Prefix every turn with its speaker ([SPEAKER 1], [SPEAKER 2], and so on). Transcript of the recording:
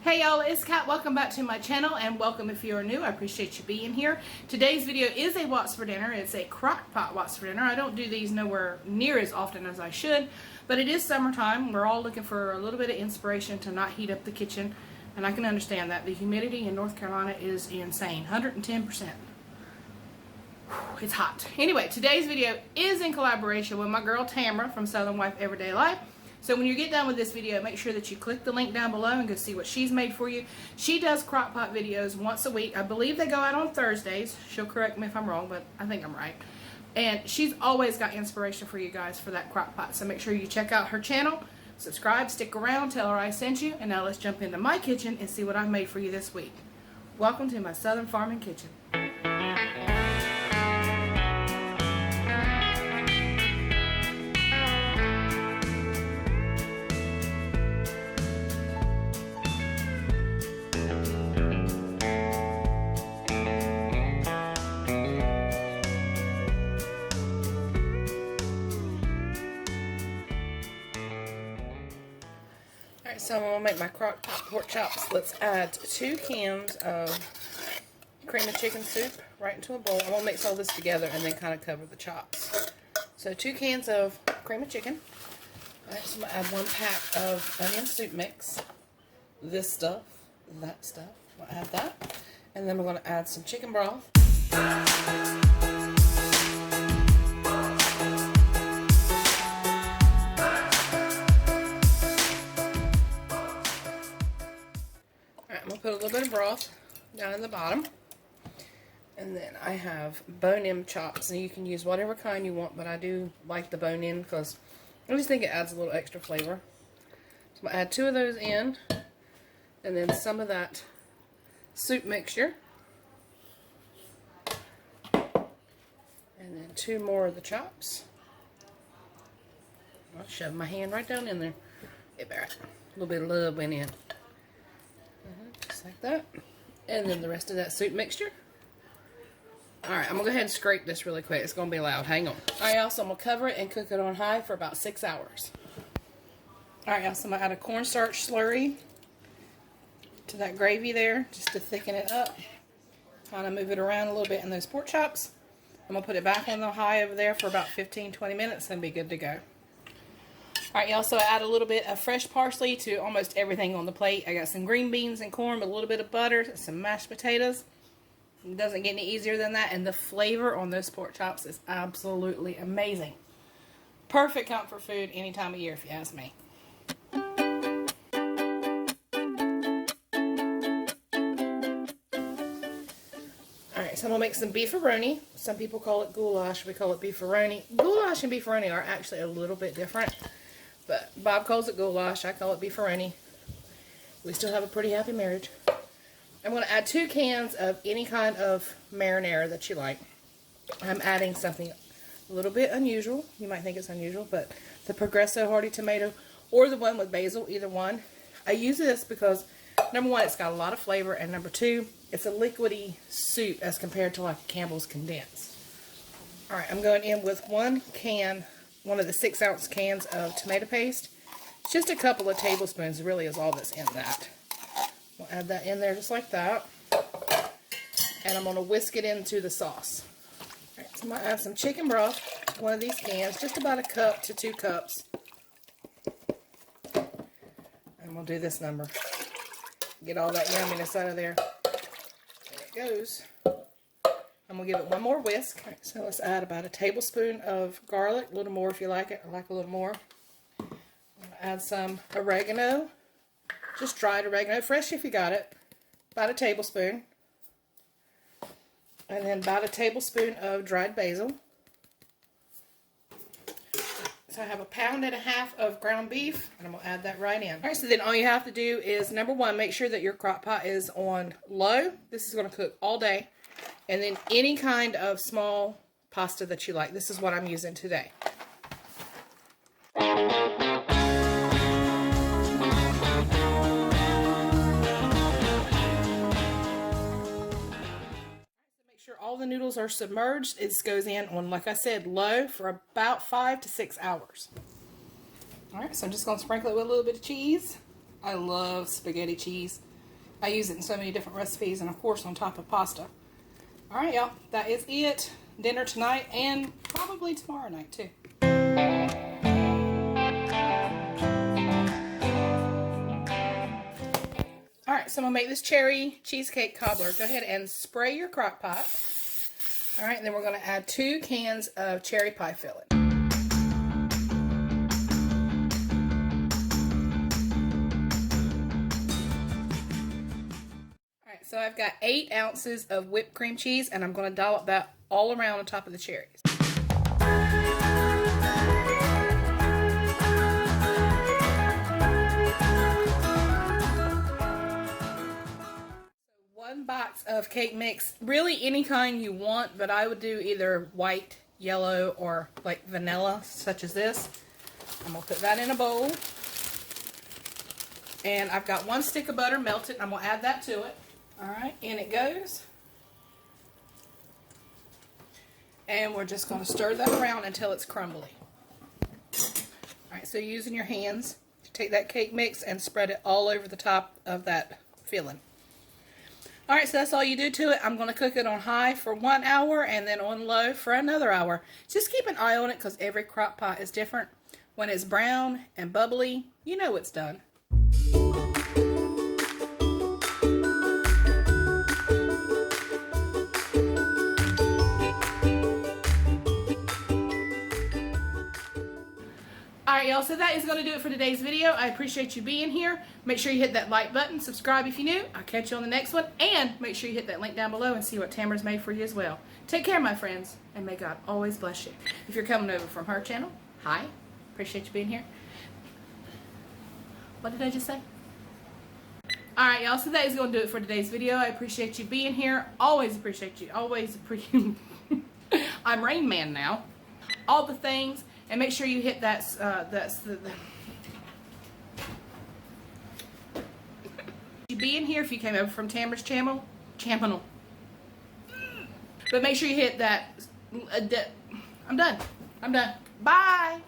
[SPEAKER 1] Hey y'all, it's Kat. Welcome back to my channel, and welcome if you are new. I appreciate you being here. Today's video is a what's for dinner. It's a crock pot what's for dinner. I don't do these nowhere near as often as I should, but it is summertime. We're all looking for a little bit of inspiration to not heat up the kitchen, and I can understand that. The humidity in North Carolina is insane, 110%. It's hot. Anyway, today's video is in collaboration with my girl Tamara from Southern Wife Everyday Life. So when you get done with this video, make sure that you click the link down below and go see what she's made for you. She does crock pot videos once a week. I believe they go out on Thursdays. She'll correct me if I'm wrong, but I think I'm right. And she's always got inspiration for you guys for that crock pot. So make sure you check out her channel, subscribe, stick around, tell her I sent you. And now let's jump into my kitchen and see what I've made for you this week. Welcome to my Southern Farming Kitchen. Alright, so I'm going to make my crock pot pork chops. Let's add 2 cans of cream of chicken soup right into a bowl. I'm going to mix all this together and then kind of cover the chops. So 2 cans of cream of chicken. Alright, so I'm going to add 1 pack of onion soup mix. This stuff, that stuff. I'll add that. And then we're going to add some chicken broth. I'm going to put a little bit of broth down in the bottom. And then I have bone-in chops. And you can use whatever kind you want, but I do like the bone-in because I just think it adds a little extra flavor. So I'm going to add 2 of those in. And then some of that soup mixture. And then 2 more of the chops. I'll shove my hand right down in there. Get back. A little bit of love went in. Just like that. And then the rest of that soup mixture. Alright, I'm going to go ahead and scrape this really quick. It's going to be loud. Hang on. Alright, y'all, so I'm going to cover it and cook it on high for about 6 hours. Alright, y'all, so I'm going to add a cornstarch slurry to that gravy there, just to thicken it up. Kind of move it around a little bit in those pork chops. I'm going to put it back on the high over there for about 15-20 minutes and be good to go. Alright, y'all, so I add a little bit of fresh parsley to almost everything on the plate. I got some green beans and corn, a little bit of butter, some mashed potatoes. It doesn't get any easier than that, and the flavor on those pork chops is absolutely amazing. Perfect comfort food any time of year, if you ask me. Alright, so I'm going to make some beefaroni. Some people call it goulash. We call it beefaroni. Goulash and beefaroni are actually a little bit different. But Bob calls it goulash. I call it beefaroni. We still have a pretty happy marriage. I'm going to add 2 cans of any kind of marinara that you like. I'm adding something a little bit unusual. You might think it's unusual, but the Progresso Hearty Tomato or the one with basil, either one. I use this because, number 1, it's got a lot of flavor, and number 2, it's a liquidy soup as compared to like Campbell's condensed. Alright, I'm going in with 1 can, one of the 6-ounce cans of tomato paste. It's just a couple of tablespoons really is all that's in that. We'll add that in there just like that. And I'm going to whisk it into the sauce. Alright, so I'm going to add some chicken broth to one of these cans, just about 1 cup to 2 cups. And we'll do this number. Get all that yumminess out of there. There it goes. I'm going to give it 1 more whisk. Right, so let's add about 1 tablespoon of garlic. A little more if you like it. I like a little more. I'm going to add some oregano. Just dried oregano. Fresh if you got it. About 1 tablespoon. And then about 1 tablespoon of dried basil. So I have 1.5 pounds of ground beef. And I'm going to add that right in. Alright, so then all you have to do is, number 1, make sure that your crock pot is on low. This is going to cook all day. And then any kind of small pasta that you like. This is what I'm using today. Make sure all the noodles are submerged. This goes in on, like I said, low for about 5 to 6 hours. Alright, so I'm just going to sprinkle it with a little bit of cheese. I love spaghetti cheese. I use it in so many different recipes, and of course on top of pasta. Alright, y'all, that is it. Dinner tonight and probably tomorrow night too. Alright, so I'm going to make this cherry cheesecake cobbler. Go ahead and spray your crock pot. Alright, and then we're going to add 2 cans of cherry pie filling. Alright, so I've got 8 ounces of whipped cream cheese, and I'm going to dollop that all around on top of the cherries. One box of cake mix, really any kind you want, but I would do either white, yellow, or like vanilla, such as this. I'm going to put that in a bowl. And I've got 1 stick of butter melted. I'm going to add that to it. Alright, in it goes. And we're just going to stir that around until it's crumbly. Alright, so using your hands to take that cake mix and spread it all over the top of that filling. Alright, so that's all you do to it. I'm going to cook it on high for 1 hour and then on low for another hour. Just keep an eye on it because every crock pot is different. When it's brown and bubbly, you know it's done. Alright, y'all, so that is going to do it for today's video. I appreciate you being here. Make sure you hit that like button, subscribe if you're new. I'll catch you on the next one, and make sure you hit that link down below and see what Tamara's made for you as well. Take care, my friends, and may God always bless you. If you're coming over from her channel, hi. Appreciate you being here. What did I just say? Alright, y'all, so that is going to do it for today's video. I appreciate you being here. Always appreciate you. Always appreciate I'm Rain Man now. All the things. And make sure you hit that, you be in here if you came over from Tamara's channel. But make sure you hit that, I'm done. Bye.